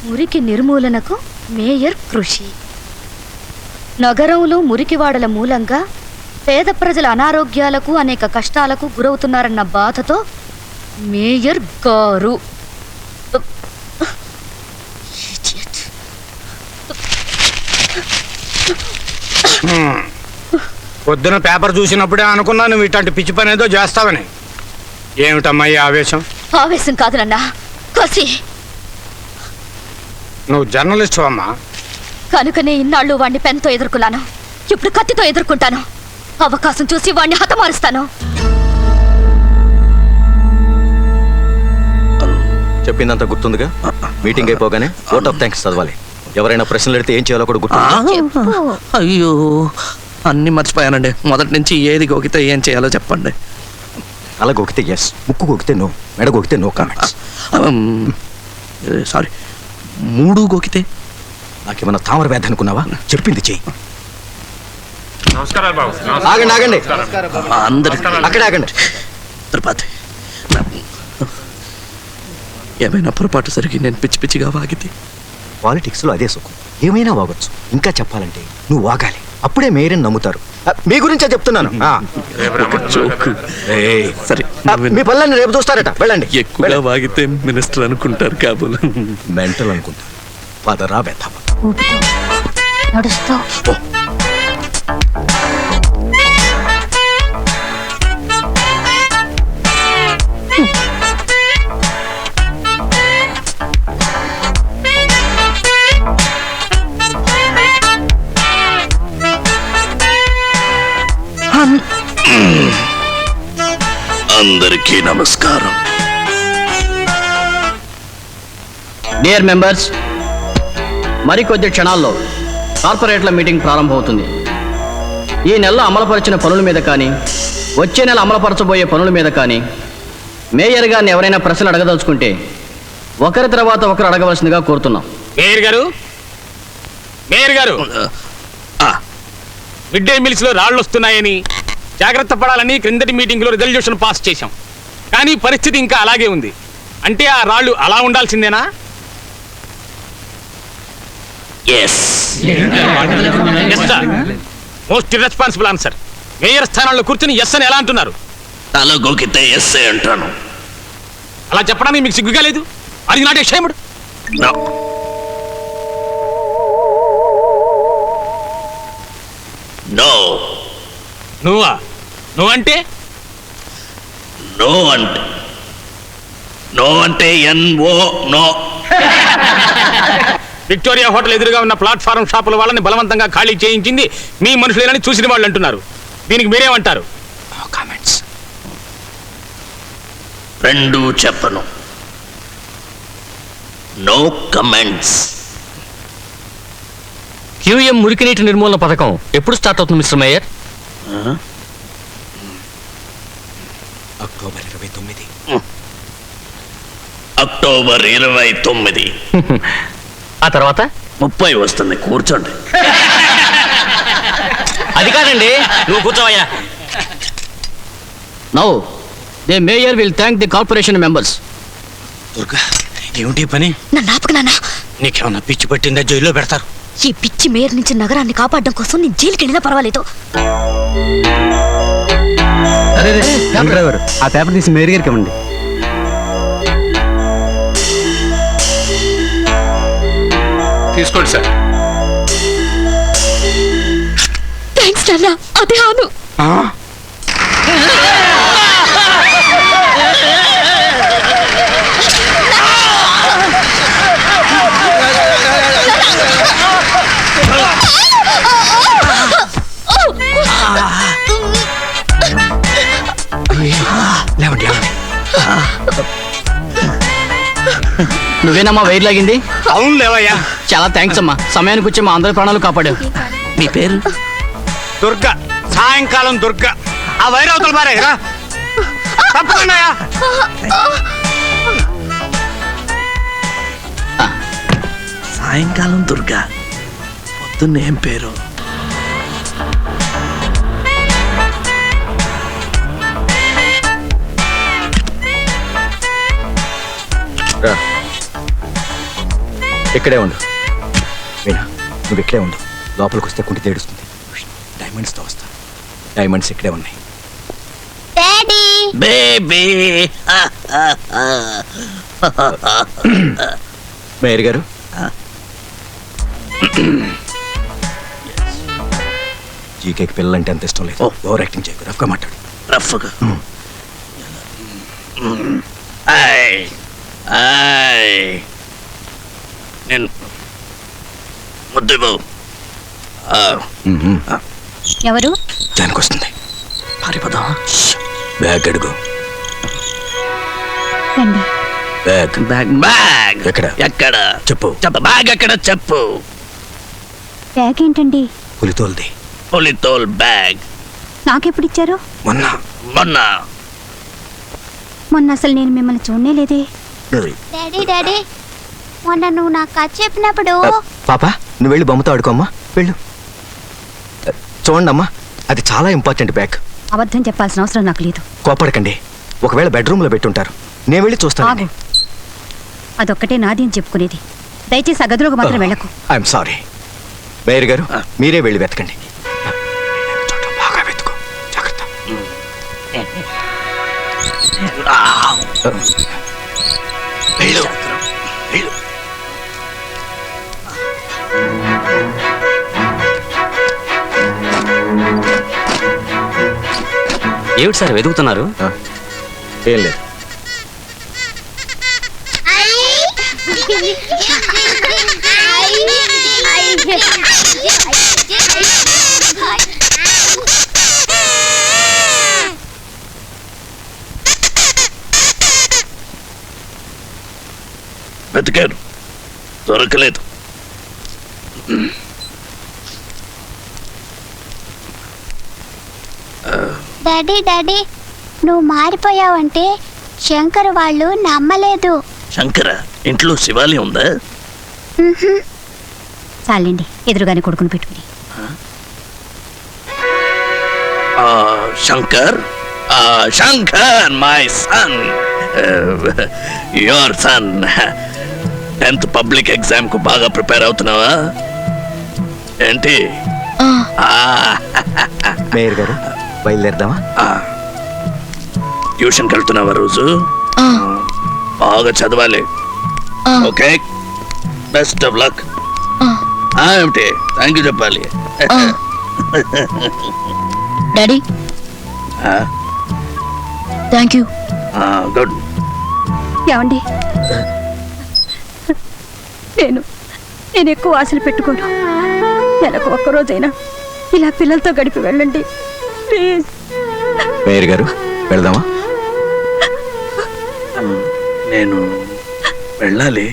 మురికి నిర్మూలనకు మేయర్ కృషి. నగరంలో మురికివాడల మూలంగా పేద ప్రజల అనారోగ్యాలకు అనేక కష్టాలకు గురవుతున్నారన్న బాధతో మేయర్ గారు. పొద్దున పేపర్ చూసినప్పుడే అనుకున్నాను నువ్వు ఇట్లాంటి పిచ్చి పని ఏదో చేస్తావని. ఏమిటమ్మా ఈ ఆవేశం? ఆవేశం కాదు నాన్న, కసి. నువ్వు జర్నలిస్ట్ అమ్మా. కనుకనే ఇన్నాళ్ళు వాణ్ణి పెన్తో ఎదుర్కొన్నాను, ఇప్పుడు కత్తితో ఎదుర్కొంటాను. అవకాశం చూసి వాణ్ణి హతమారుస్తాను. చెప్పిందంతా గుర్తుందిగా? మీటింగ్ అయిపోగానే ఓట్ ఆఫ్ థ్యాంక్స్ చదవాలి. ఎవరైనా ప్రశ్నలు అడిగితే ఏం చేయాలో కూడా గుర్తు. అయ్యో, అన్ని మర్చిపోయానండి. మొదటి నుంచి ఏది గోకితే ఏం చేయాలో చెప్పండి. అలా గోకితే ఎస్, ముక్కు గోకితే నో, మెడ గోకితే నో కామెంట్స్. సారీ, మూడు గోకితే? నాకేమన్నా తామర వ్యాధి అనుకున్నావా? చెప్పింది చెయ్యి. ఆగండి ఆగండి, అందరికి అక్కడే ఆగండి. తిరుపతి, ఏమైనా పొరపాటు జరిగి నేను పిచ్చి పిచ్చిగా వాగితే? పాలిటిక్స్ లో అదే సుఖం, ఏమైనా వాగొచ్చు. ఇంకా చెప్పాలంటే నువ్వు వాగాలి, అప్పుడే మేయర్ని నమ్ముతారు. మీ గురించే చెప్తున్నాను. సరే, మీ పనులన్నీ రేపు చూస్తారట, వెళ్ళండి. ఎక్కువగా వాగితే మినిస్టర్ అనుకుంటారు కాబోలు. మెంటల్ అనుకుంటారు. పదరా వెతవ నడుస్తూ అందరికీ నమస్కారం. డియర్ మెంబర్స్, మరికొద్ది క్షణాల్లో కార్పొరేట్ల మీటింగ్ ప్రారంభమవుతుంది. ఈ నెలలో అమలుపరిచిన పనుల మీద కానీ, వచ్చే నెల అమలుపరచబోయే పనుల మీద కానీ మేయర్ గారిని ఎవరైనా ప్రశ్నలు అడగదలుచుకుంటే ఒకరి తర్వాత ఒకరు అడగవలసిందిగా కోరుతున్నాం. మేయర్ గారు, మేయర్ గారు, మిడ్ డే మీల్స్ లో రాళ్లు వస్తున్నాయని జాగ్రత్త పడాలని క్రిందటి మీటింగ్ లో రిజల్యూషన్ పాస్ చేశాం. కానీ పరిస్థితి ఇంకా అలాగే ఉంది. అంటే ఆ రాళ్లు అలా ఉండాల్సిందేనా? Most irresponsible answer. మేయర్ స్థానంలో కూర్చుని ఎస్ అని ఎలా అంటున్నారు? తల గోకితే ఎస్ అంటాను. అలా చెప్పడానికి మీకు సిగ్గుగా లేదు? అది నాట్ ఎషేమ్డ్? నో. నువ్వా? నువ్వంటే? నో అంటే నో అంటే ఎన్ఓ నో. విక్టోరియా హోటల్ ఎదురుగా ఉన్న ప్లాట్ఫారం షాపుల వాళ్ళని బలవంతంగా ఖాళీ చేయించింది మీ మనుషులేనని చూసిన వాళ్ళు అంటున్నారు. దీనికి మీరేమంటారు? కామెంట్స్. రెండు చెప్పను. No comments. QM మురికినీటి నిర్మూలన పథకం ఎప్పుడు స్టార్ట్ అవుతుంది మిస్టర్ మేయర్? అక్టోబర్ 29. అక్టోబర్ 29. ఆ తర్వాత 30 వస్తుంది. కూర్చోండి. అది కాదండి, నువ్వు కూర్చోవయ్యా. Now the mayor will thank the corporation members. Durga, ఏమిటి పని? నన్ను ఆపకు నాన్న. నీకేమన్నా పిచ్చి పట్టిందా? జైల్లో పెడతారు. ఈ పిచ్చి మేయర్ నుంచి నగరాన్ని కాపాడడం కోసం నేను జైలుకి వెళ్ళినా పర్వాలేదు. డ్రైవర్, ఆ పేపర్ తీసి మేయర్ గారికి ఇవ్వండి. తీసుకోండి సార్. థ్యాంక్స్ నాన్న. అదే అవును. నువ్వేనమ్మా వైర్ లాగింది? అవును లేవయ్యా. చాలా థ్యాంక్స్ అమ్మా. సమయానికి వచ్చి మా అందరి ప్రాణాలు కాపాడావు. మీ పేరు? దుర్గా. సాయంకాలం దుర్గా. ఆ వైరవతలు మారేరా తప్పకుండా. సాయంకాలం దుర్గా. పొద్దున్న ఏం పేరు? ఇక్కడే ఉండు. వీణా, నువ్వు ఇక్కడే ఉండు. లోపలికి వస్తే కుంటి తేడుస్తుంది. డైమండ్స్తో వస్తా. డైమండ్స్ ఇక్కడే ఉన్నాయి. డాడీ బేబీ మేయర్ గారు, జీకేకి పిల్లలంటే అంత ఇష్టం లేదు. ఓవర్ యాక్టింగ్ చేయకు, రఫ్గా మాట్లాడు. రఫ్గా ఆయ్ ఆయ్ నేను ముద్దు బాబు ఎవరు? జానికి వస్తుంది. పారిపోదా బ్యాగ్ అడుగు. రండి. బ్యాగ్ బ్యాగ్ బ్యాగ్ ఎక్కడ? ఎక్కడ చెప్పు. చెప్పు బ్యాగ్ ఎక్కడ చెప్పు. బ్యాగ్ ఏంటండి? పులితోల్ది. పులితోల్ బ్యాగ్ నాకెప్పుడు ఇచ్చారు? మొన్న మొన్న మొన్న అసలు నేను మిమ్మల్ని చూడనే లేదే. డాడీ డాడీ మొన్న నువ్వు నాకు కథ చెప్పినప్పుడు పాప, నువ్వు వెళ్ళి బొమ్మతో ఆడుకోమ్మా. వెళ్ళు. చూడండి అమ్మా, అది చాలా ఇంపార్టెంట్ బ్యాగ్. అబద్ధం చెప్పాల్సిన అవసరం నాకు లేదు. కోపడకండి. ఒకవేళ బెడ్రూమ్లో పెట్టుంటారు. నేను వెళ్ళి చూస్తాను. ఆగు. అదొక్కటే నాది అని చెప్పుకునేది. దయచేసి ఆ గదిలోకి మాత్రం వెళ్ళకు. I'm sorry. మేయర్ గారు, మీరే వెళ్ళి వెతకండి. చోట బాగా వెతుకో. జాగ్రత్త. వెళ్ళు. వెళ్ళు. ఏమిటి సార్ వెతుకుతున్నారు? ఏం లేదు. వెతికారు, దొరకలేదు. డాడీ డాడీ నువ్వు మారిపోయావంటే శంకర్ వాళ్ళు నమ్మలేదు. శంకర ఇంట్లో శివాలయం ఉందా? చాలండి, ఎదురుగానే కొడుకుని పెట్టుకుని. Shankar Shankar my son, your son. 10th public exam కు బాగా ప్రిపేర్ అవుతున్నావా ఏంటి? మేయర్ గారు, బయలుదేరదామా? ట్యూషన్కి వెళ్తున్నావా రోజు? బాగా చదవాలి. Okay, best of luck. ఏమిటి థ్యాంక్ యూ చెప్పాలి. Daddy thank you. గుడ్. ఏమండి, నేను ఎక్కువ ఆశలు పెట్టుకోను. నెలకు ఒక్కరోజైనా ఇలా పిల్లలతో గడిపి వెళ్ళండి ప్లీజ్. మేయర్ గారు, వెళ్దామా? నేను వెళ్ళాలి.